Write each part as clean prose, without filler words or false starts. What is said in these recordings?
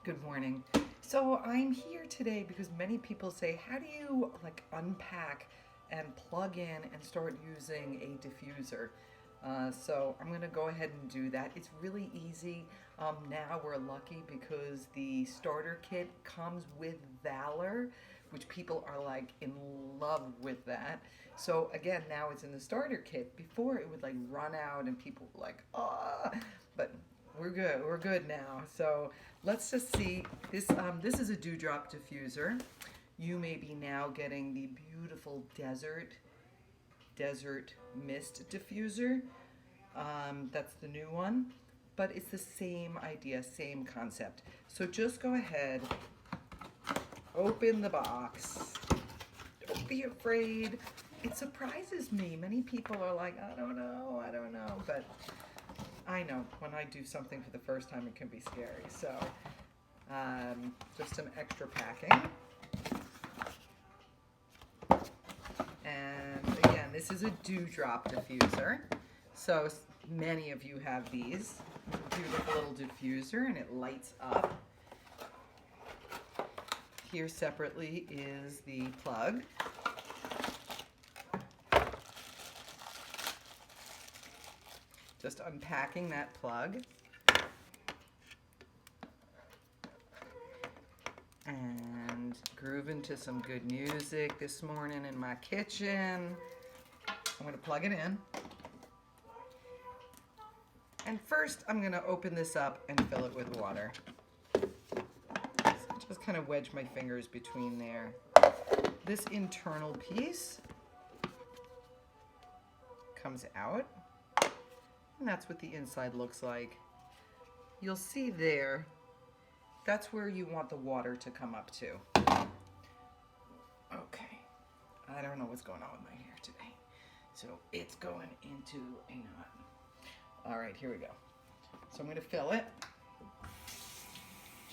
Good morning. So I'm here today because many people say, how do you unpack and plug in and start using a diffuser? So I'm going to go ahead and do that. It's really easy. Now we're lucky because the starter kit comes with Valor, which people are like in love with that. So again, now it's in the starter kit. Before it would run out and people were like, ah, but we're good. We're good now. So let's just see. This is a dewdrop diffuser. You may be now getting the beautiful desert mist diffuser. That's the new one, but it's the same idea, same concept. So just go ahead, open the box. Don't be afraid. It surprises me. Many people are like, I don't know, but I know when I do something for the first time, it can be scary. So just some extra packing. And again, this is a dewdrop diffuser. So many of you have these. Beautiful little diffuser, and it lights up. Here separately is the plug. Just unpacking that plug. And grooving to some good music this morning in my kitchen. I'm going to plug it in. And first, I'm going to open this up and fill it with water. So just kind of wedge my fingers between there. This internal piece comes out. And that's what the inside looks like. You'll see there, that's where you want the water to come up to. Okay, I don't know what's going on with my hair today. So it's going into a knot. All right, here we go. So I'm going to fill it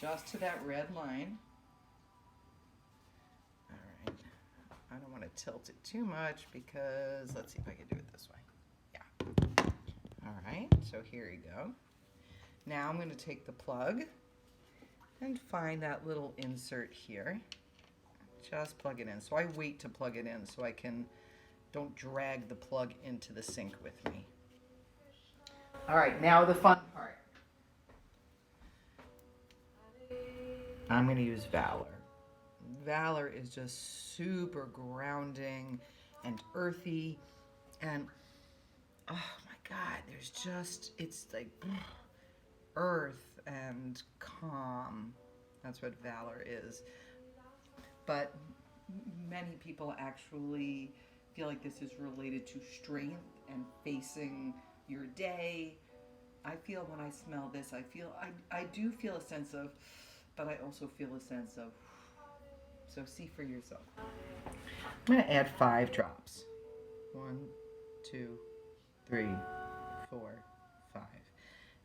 just to that red line. All right, I don't want to tilt it too much because let's see if I can do it this way. All right, so here you go. Now I'm going to take the plug and find that little insert here. Just plug it in. So I wait to plug it in so I don't drag the plug into the sink with me. All right, now the fun part. I'm going to use Valor. Valor is just super grounding and earthy, and oh my God, it's like earth and calm. That's what Valor is. But many people actually feel like this is related to strength and facing your day. I feel when I smell this, I do feel a sense of, but I also feel a sense of, so see for yourself. I'm going to add 5 drops. 1, 2, 3, 4, 5.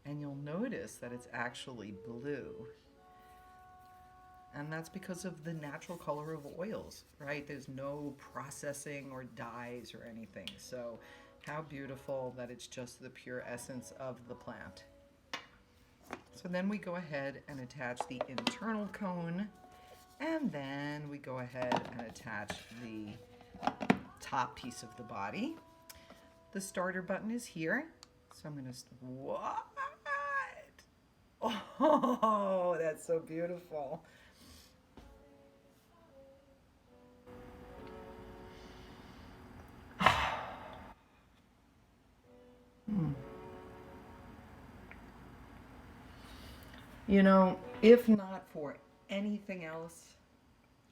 And you'll notice that it's actually blue. And that's because of the natural color of oils, right? There's no processing or dyes or anything. So how beautiful that it's just the pure essence of the plant. So then we go ahead and attach the internal cone, and then we go ahead and attach the top piece of the body. The starter button is here. So I'm going to, what? Oh, that's so beautiful. You know, if not for anything else,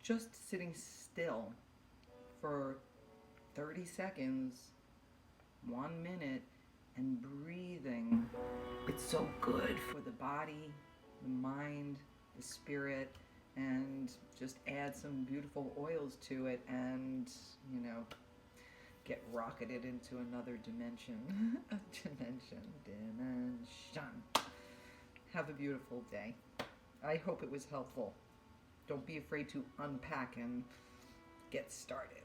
just sitting still for 30 seconds, 1 minute, and breathing, it's so good for the body, the mind, the spirit, and just add some beautiful oils to it and, get rocketed into another dimension. Dimension. Have a beautiful day. I hope it was helpful. Don't be afraid to unpack and get started.